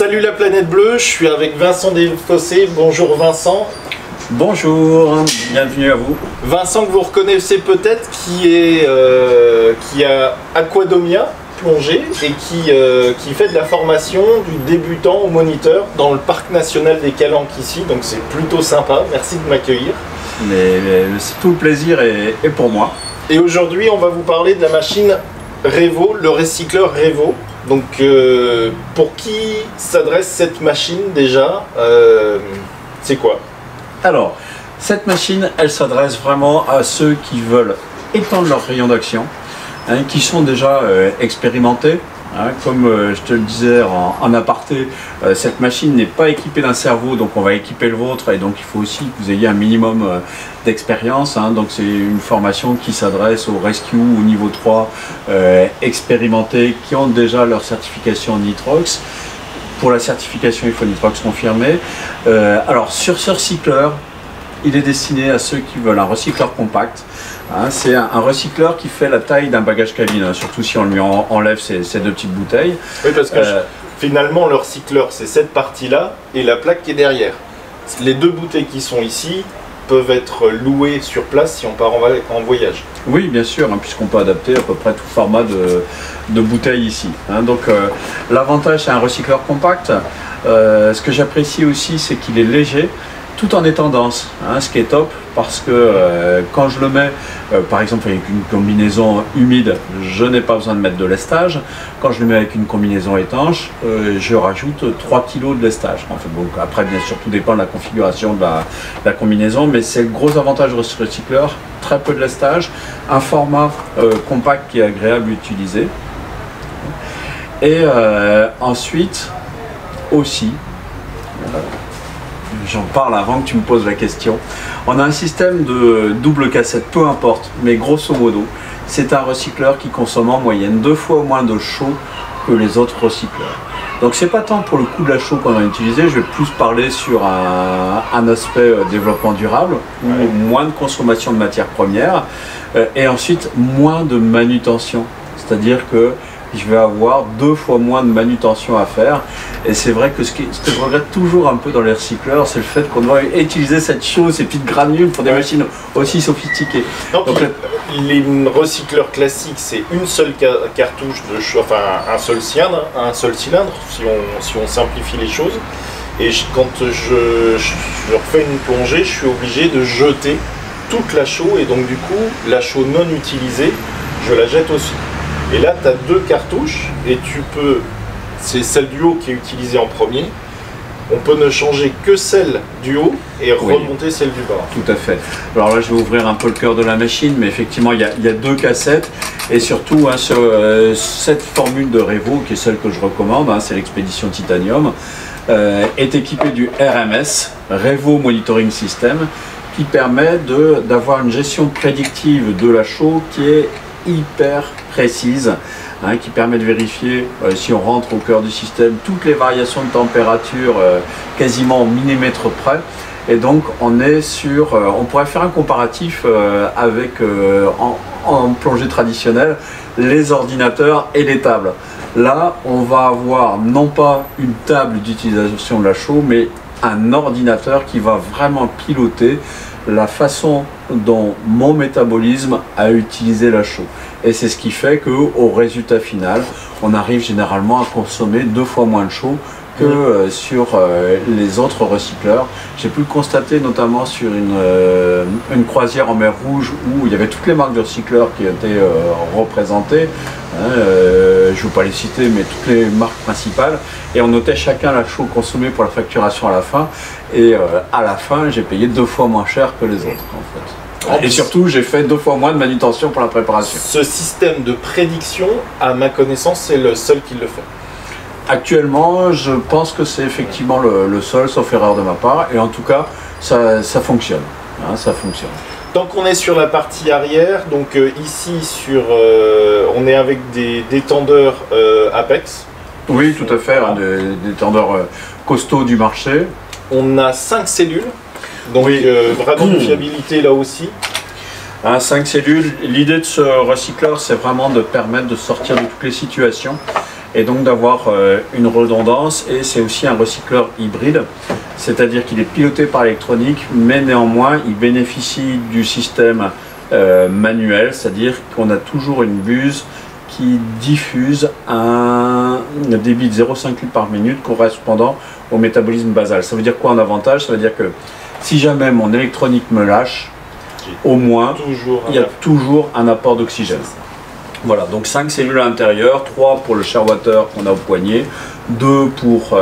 Salut la planète bleue, je suis avec Vincent Desfossés. Bonjour Vincent. Bonjour, bienvenue à vous. Vincent que vous reconnaissez peut-être qui a Aquadomia plongée et qui fait de la formation du débutant au moniteur dans le parc national des Calanques ici, donc c'est plutôt sympa, merci de m'accueillir. Mais c'est tout le plaisir est pour moi. Et aujourd'hui on va vous parler de la machine Revo, le recycleur Revo. Donc pour qui s'adresse cette machine déjà, c'est quoi? Alors, cette machine, elle s'adresse vraiment à ceux qui veulent étendre leur rayon d'action, qui sont déjà expérimentés. Comme je te le disais en aparté, cette machine n'est pas équipée d'un cerveau, donc on va équiper le vôtre, et donc il faut aussi que vous ayez un minimum d'expérience. Donc c'est une formation qui s'adresse aux rescue au niveau 3 expérimentés qui ont déjà leur certification Nitrox. Pour la certification, il faut Nitrox confirmé. Alors sur ce recycleur, il est destiné à ceux qui veulent un recycleur compact. C'est un recycleur qui fait la taille d'un bagage cabine, surtout si on lui enlève ces deux petites bouteilles. Oui, parce que finalement, le recycleur, c'est cette partie-là et la plaque qui est derrière. Les deux bouteilles qui sont ici peuvent être louées sur place si on part en voyage. Oui, bien sûr, puisqu'on peut adapter à peu près tout format de bouteilles ici. Donc l'avantage, c'est un recycleur compact. Ce que j'apprécie aussi, c'est qu'il est léger, tout en étant dense, ce qui est top, parce que quand je le mets, par exemple avec une combinaison humide, je n'ai pas besoin de mettre de lestage. Quand je le mets avec une combinaison étanche, je rajoute 3 kg de lestage. En fait, donc, après, bien sûr, tout dépend de la configuration de la combinaison, mais c'est le gros avantage de ce recycleur, très peu de lestage, un format compact qui est agréable à utiliser. Et ensuite, aussi, j'en parle avant que tu me poses la question. On a un système de double cassette, peu importe, mais grosso modo, c'est un recycleur qui consomme en moyenne 2 fois moins de chaux que les autres recycleurs. Donc c'est pas tant pour le coût de la chaux qu'on a utilisé, je vais plus parler sur un aspect développement durable, ou moins de consommation de matières premières, et ensuite moins de manutention. C'est-à-dire que je vais avoir 2 fois moins de manutention à faire. Et c'est vrai que ce que je regrette toujours un peu dans les recycleurs, c'est le fait qu'on doit utiliser cette chose, ces petites granules pour des machines aussi sophistiquées. Donc les recycleurs classiques, c'est une seule cartouche, enfin un seul cylindre, si on simplifie les choses. Et quand je refais une plongée, je suis obligé de jeter toute la chaux, et donc du coup, la chaux non utilisée, je la jette aussi. Et là, tu as 2 cartouches et tu peux, c'est celle du haut qui est utilisée en premier. On peut ne changer que celle du haut et remonter celle du bas. Tout à fait. Alors là, je vais ouvrir un peu le cœur de la machine, mais effectivement, il y a 2 cassettes. Et surtout, cette formule de Revo, qui est celle que je recommande, c'est l'expédition Titanium, est équipée du RMS, Revo Monitoring System, qui permet d'avoir une gestion prédictive de la chaux qui est hyper précise, qui permet de vérifier si on rentre au cœur du système toutes les variations de température quasiment au millimètre près. Et donc on est sur, on pourrait faire un comparatif avec en plongée traditionnelle les ordinateurs et les tables. Là on va avoir non pas une table d'utilisation de la chaux, mais un ordinateur qui va vraiment piloter la façon dont mon métabolisme a utilisé la chaux. Et c'est ce qui fait qu'au résultat final, on arrive généralement à consommer 2 fois moins de chaux que sur les autres recycleurs. J'ai pu le constater notamment sur une croisière en mer Rouge où il y avait toutes les marques de recycleurs qui étaient représentées. Je ne vais pas les citer, mais toutes les marques principales. Et on notait chacun la chaux consommée pour la facturation à la fin. Et à la fin, j'ai payé 2 fois moins cher que les autres en fait. Et surtout, j'ai fait 2 fois moins de manutention pour la préparation. Ce système de prédiction, à ma connaissance, c'est le seul qui le fait. Actuellement, je pense que c'est effectivement le seul, sauf erreur de ma part. Et en tout cas, ça fonctionne. Ça fonctionne. Tant qu'on est sur la partie arrière, donc ici, on est avec des détendeurs Apex. Oui, tout à fait, des détendeurs costauds du marché. On a 5 cellules. Donc vraiment de fiabilité là aussi. 5 cellules. L'idée de ce recycleur, c'est vraiment de permettre de sortir de toutes les situations et donc d'avoir une redondance. Et c'est aussi un recycleur hybride, c'est-à-dire qu'il est piloté par l'électronique, mais néanmoins il bénéficie du système manuel, c'est-à-dire qu'on a toujours une buse qui diffuse un débit de 0,5 litres par minute correspondant au métabolisme basal. Ça veut dire quoi en avantage? Ça veut dire que si jamais mon électronique me lâche, au moins il y a toujours un apport d'oxygène. Voilà, donc 5 cellules à l'intérieur, 3 pour le ShareWater qu'on a au poignet, 2 pour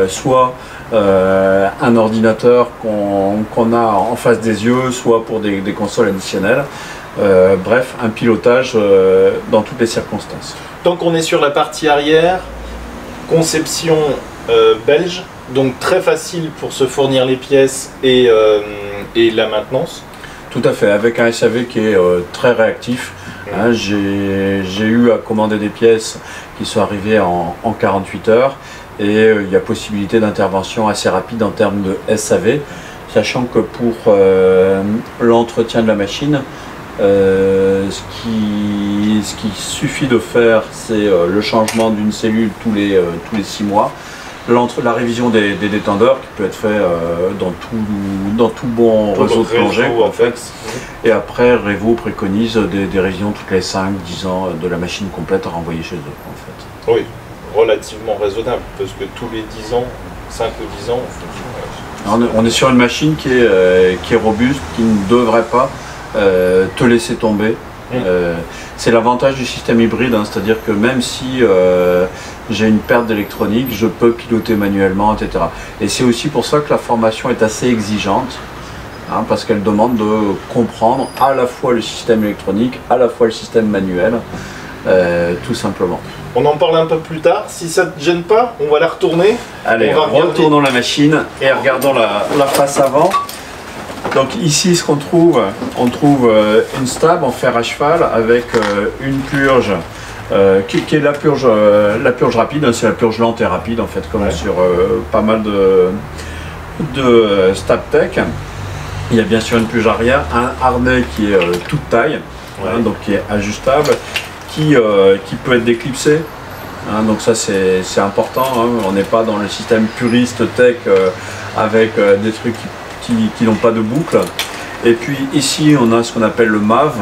soit un ordinateur qu'on a en face des yeux, soit pour des consoles additionnelles. Bref, un pilotage dans toutes les circonstances. Donc on est sur la partie arrière, conception belge, donc très facile pour se fournir les pièces et la maintenance. Tout à fait, avec un SAV qui est très réactif. Hein, j'ai eu à commander des pièces qui sont arrivées en 48 heures et il y a possibilité d'intervention assez rapide en termes de SAV, sachant que pour l'entretien de la machine, ce qui suffit de faire, c'est le changement d'une cellule tous les 6 mois, la révision des détendeurs qui peut être fait dans tout bon réseau de plongée en fait. Et après, Revo préconise des révisions toutes les 5-10 ans de la machine complète à renvoyer chez eux en fait. Oui, relativement raisonnable parce que tous les 10 ans, 5 ou 10 ans, on est sur une machine qui est robuste, qui ne devrait pas te laisser tomber. C'est l'avantage du système hybride, hein, c'est-à-dire que même si j'ai une perte d'électronique, je peux piloter manuellement, etc. Et c'est aussi pour ça que la formation est assez exigeante, hein, parce qu'elle demande de comprendre à la fois le système électronique, à la fois le système manuel, tout simplement. On en parle un peu plus tard, si ça ne te gêne pas, on va la retourner. Allez, retournons la machine et regardons la face avant. Donc ici, ce qu'on trouve, on trouve une stab en fer à cheval avec une purge qui est la purge rapide, hein, c'est la purge lente et rapide en fait, comme sur pas mal de stab tech. Il y a bien sûr une purge arrière, un harnais qui est toute taille, hein, donc qui est ajustable, qui peut être déclipsé. Hein, donc ça c'est important, hein, on n'est pas dans le système puriste tech avec des trucs qui n'ont pas de boucle. Et puis ici on a ce qu'on appelle le MAV,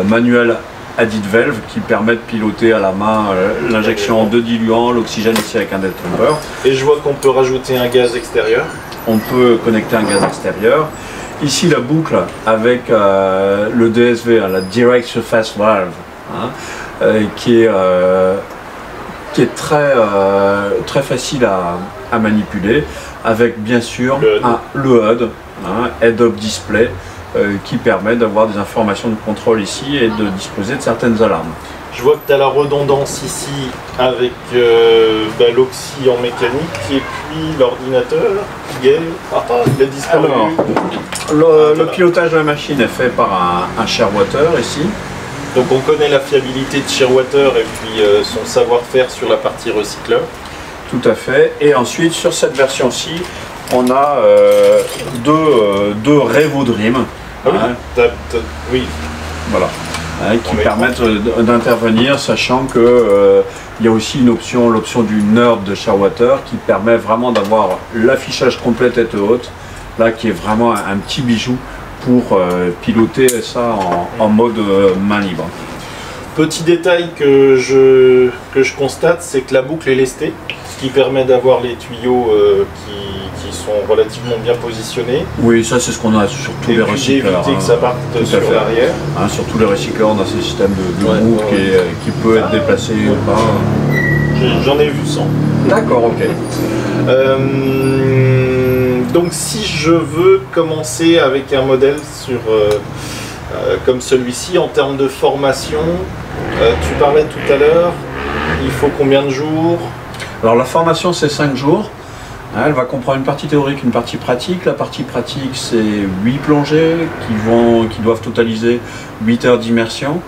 Manual Added Valve, qui permet de piloter à la main l'injection de diluant, l'oxygène ici avec un Dead Trooper. Et je vois qu'on peut rajouter un gaz extérieur. On peut connecter un gaz extérieur. Ici la boucle avec le DSV, la Direct Surface Valve, hein, qui est très facile à manipuler, avec bien sûr le HUD, hein, Head-Up Display, qui permet d'avoir des informations de contrôle ici et de disposer de certaines alarmes. Je vois que tu as la redondance ici avec l'oxy en mécanique et puis l'ordinateur qui est... il a disparu. Alors, le pilotage de la machine est fait par un ShareWater ici. Donc on connaît la fiabilité de ShareWater et puis son savoir-faire sur la partie recycleur. Tout à fait. Et ensuite, sur cette version-ci, on a deux Revo Dream. Ah oui, hein, oui. Voilà. Hein, qui permettent d'intervenir, sachant que il y a aussi l'option du Nerd de ShareWater qui permet vraiment d'avoir l'affichage complet tête haute, là qui est vraiment un petit bijou pour piloter ça en mode main libre. Petit détail que je constate, c'est que la boucle est lestée, ce qui permet d'avoir les tuyaux qui sont relativement bien positionnés. Oui, ça c'est ce qu'on a sur tous les recycleurs. Éviter que ça parte sur l'arrière. Hein, sur tous les recycleurs, on a ce système de boucle qui peut être déplacé ou pas. J'en ai vu 100. D'accord, ok. Donc si je veux commencer avec un modèle comme celui-ci, en termes de formation, tu parlais tout à l'heure, il faut combien de jours? Alors la formation c'est 5 jours. Elle va comprendre une partie théorique, une partie pratique. La partie pratique c'est 8 plongées qui doivent totaliser 8 heures d'immersion.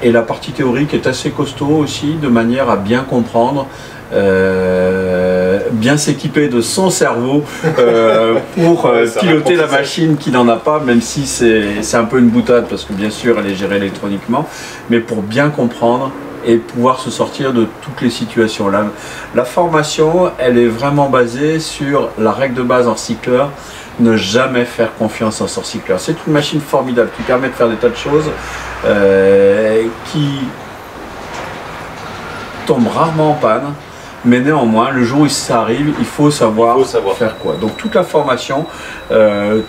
Et la partie théorique est assez costaud aussi, de manière à bien comprendre, bien s'équiper de son cerveau pour piloter la machine qui n'en a pas, même si c'est un peu une boutade parce que bien sûr elle est gérée électroniquement, mais pour bien comprendre et pouvoir se sortir de toutes les situations. La formation, elle est vraiment basée sur la règle de base en recycleur, ne jamais faire confiance en ce recycleur. C'est une machine formidable qui permet de faire des tas de choses, qui tombe rarement en panne, mais néanmoins, le jour où ça arrive, il faut savoir faire quoi. Donc toute la formation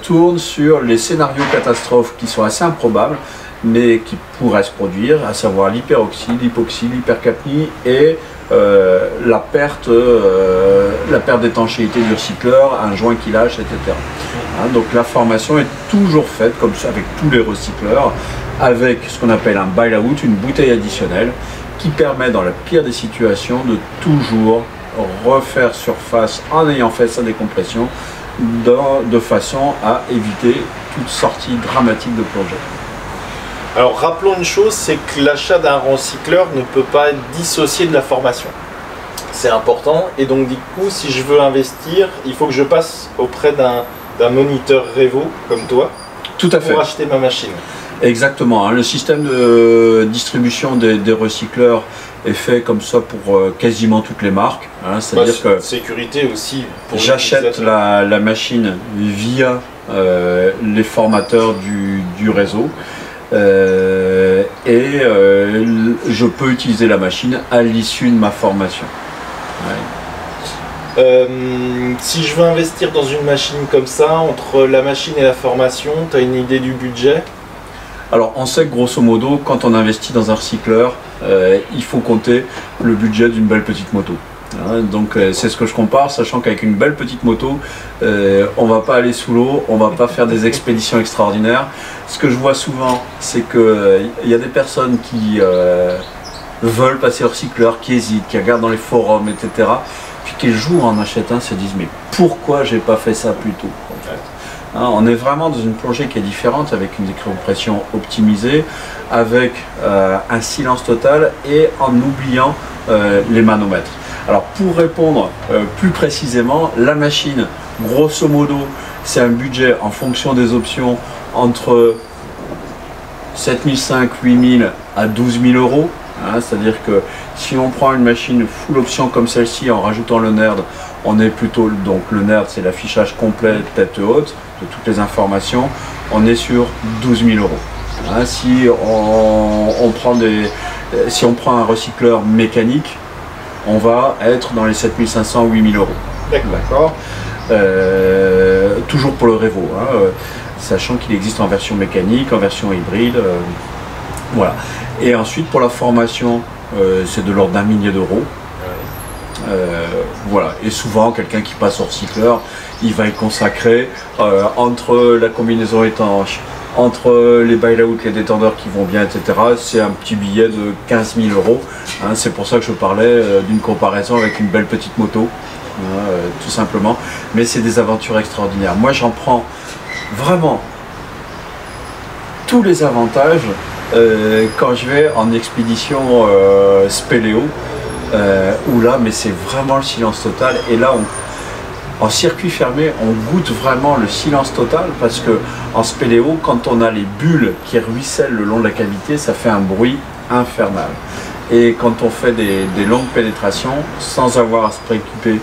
tourne sur les scénarios catastrophes qui sont assez improbables, mais qui pourraient se produire, à savoir l'hyperoxie, l'hypoxie, l'hypercapnie et la perte d'étanchéité du recycleur, un joint qui lâche, etc. Hein, donc la formation est toujours faite, comme ça avec tous les recycleurs, avec ce qu'on appelle un bail-out, une bouteille additionnelle, qui permet dans la pire des situations de toujours refaire surface en ayant fait sa décompression, de façon à éviter toute sortie dramatique de plongée. Alors rappelons une chose, c'est que l'achat d'un recycleur ne peut pas être dissocié de la formation. C'est important, et donc du coup, si je veux investir, il faut que je passe auprès d'un moniteur Revo comme toi. Tout à fait. Pour acheter ma machine. Exactement, hein. Le système de distribution des recycleurs est fait comme ça pour quasiment toutes les marques. Hein. C'est-à-dire que sécurité aussi. J'achète la machine via les formateurs du réseau. Je peux utiliser la machine à l'issue de ma formation. Ouais. Si je veux investir dans une machine comme ça, entre la machine et la formation, tu as une idée du budget? Alors on sait que grosso modo, quand on investit dans un recycleur, il faut compter le budget d'une belle petite moto. Hein, donc c'est ce que je compare, sachant qu'avec une belle petite moto, on va pas aller sous l'eau, on va pas faire des expéditions extraordinaires. Ce que je vois souvent, c'est que y a des personnes qui veulent passer au recycleur, qui hésitent, qui regardent dans les forums, etc. Puis qui le jour en achètent un se disent mais pourquoi j'ai pas fait ça plus tôt en fait. Hein, on est vraiment dans une plongée qui est différente, avec une décompression optimisée, avec un silence total et en oubliant les manomètres. Alors pour répondre plus précisément, la machine, grosso modo, c'est un budget en fonction des options entre 7 500, 8 000 à 12 000 euros. Hein, c'est-à-dire que si on prend une machine full option comme celle-ci en rajoutant le NERD, on est plutôt, donc le NERD c'est l'affichage complet tête haute de toutes les informations, on est sur 12 000 euros. Hein, si on prend un recycleur mécanique, on va être dans les 7 500 ou 8 000 euros. D'accord. Toujours pour le Revo, hein, sachant qu'il existe en version mécanique, en version hybride. Voilà. Et ensuite pour la formation, c'est de l'ordre d'1 millier d'euros. Voilà. Et souvent quelqu'un qui passe au recycleur, il va y consacrer entre la combinaison étanche, entre les bail-out, les détendeurs qui vont bien, etc. C'est un petit billet de 15 000 euros. Hein, c'est pour ça que je parlais d'une comparaison avec une belle petite moto, tout simplement. Mais c'est des aventures extraordinaires. Moi j'en prends vraiment tous les avantages quand je vais en expédition spéléo, où là, mais c'est vraiment le silence total. Et là, en circuit fermé, on goûte vraiment le silence total, parce que en spéléo, quand on a les bulles qui ruissellent le long de la cavité, ça fait un bruit infernal. Et quand on fait des longues pénétrations, sans avoir à se préoccuper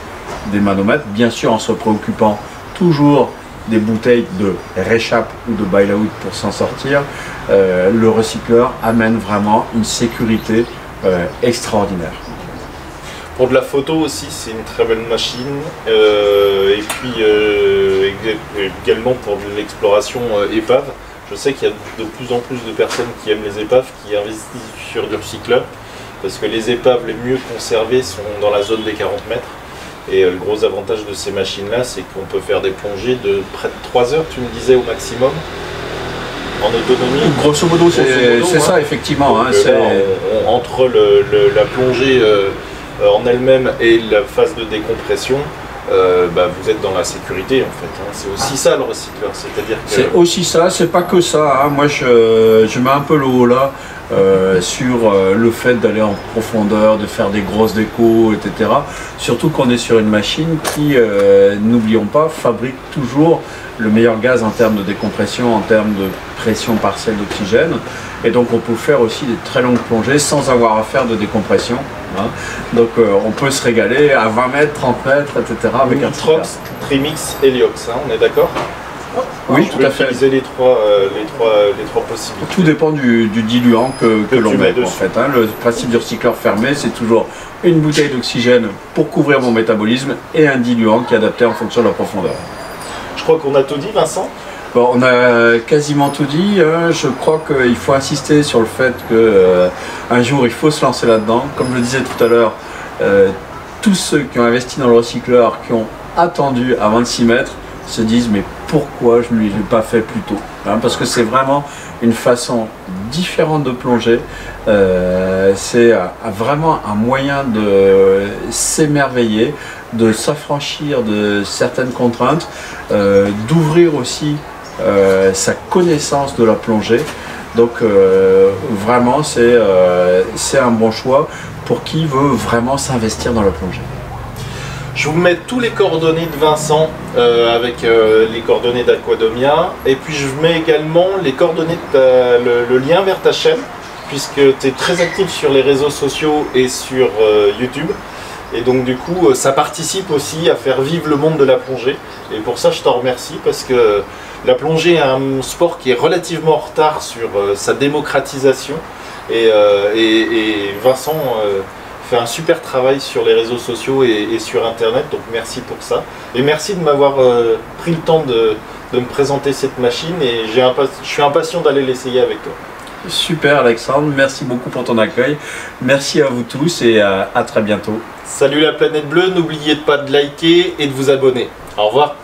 des manomètres, bien sûr en se préoccupant toujours des bouteilles de réchappe ou de bail-out pour s'en sortir, le recycleur amène vraiment une sécurité extraordinaire. Pour de la photo aussi, c'est une très belle machine. Et puis également pour de l'exploration épave. Je sais qu'il y a de plus en plus de personnes qui aiment les épaves, qui investissent sur du recycleur, parce que les épaves les mieux conservées sont dans la zone des 40 mètres. Et le gros avantage de ces machines-là, c'est qu'on peut faire des plongées de près de 3 heures, tu me disais, au maximum, en autonomie. Grosso modo, c'est ça, effectivement. Donc, là, entre la plongée en elle-même et la phase de décompression, vous êtes dans la sécurité en fait. Hein. C'est aussi ça le recycleur, c'est-à-dire que... C'est aussi ça, c'est pas que ça. Hein. Moi je mets un peu le haut là. sur le fait d'aller en profondeur, de faire des grosses décos, etc. Surtout qu'on est sur une machine qui, n'oublions pas, fabrique toujours le meilleur gaz en termes de décompression, en termes de pression partielle d'oxygène. Et donc on peut faire aussi des très longues plongées sans avoir à faire de décompression. Hein. Donc on peut se régaler à 20 mètres, 30 mètres, etc. avec un Nitrox, Trimix, Heliox, hein, on est d'accord? Oui, tout à fait. Utiliser les trois possibilités. Tout dépend du diluant que l'on met en fait. Hein. Le principe du recycleur fermé, c'est toujours une bouteille d'oxygène pour couvrir mon métabolisme et un diluant qui est adapté en fonction de la profondeur. Je crois qu'on a tout dit, Vincent. Bon, on a quasiment tout dit. Je crois qu'il faut insister sur le fait qu'un jour il faut se lancer là-dedans. Comme je le disais tout à l'heure, tous ceux qui ont investi dans le recycleur, qui ont attendu avant de s'y mettre, se disent mais pourquoi je ne l'ai pas fait plus tôt, hein, parce que c'est vraiment une façon différente de plonger, c'est vraiment un moyen de s'émerveiller, de s'affranchir de certaines contraintes, d'ouvrir aussi sa connaissance de la plongée. Donc vraiment c'est un bon choix pour qui veut vraiment s'investir dans la plongée. Je vous mets tous les coordonnées de Vincent avec les coordonnées d'Aquadomia, et puis je vous mets également les coordonnées de le lien vers ta chaîne, puisque tu es très actif sur les réseaux sociaux et sur YouTube, et donc du coup ça participe aussi à faire vivre le monde de la plongée, et pour ça je t'en remercie, parce que la plongée est un sport qui est relativement en retard sur sa démocratisation, et Vincent fait un super travail sur les réseaux sociaux et sur internet, donc merci pour ça, et merci de m'avoir pris le temps de me présenter cette machine, et je suis impatient d'aller l'essayer avec toi. Super Alexandre, merci beaucoup pour ton accueil, merci à vous tous et à très bientôt. Salut la planète bleue, n'oubliez pas de liker et de vous abonner. Au revoir.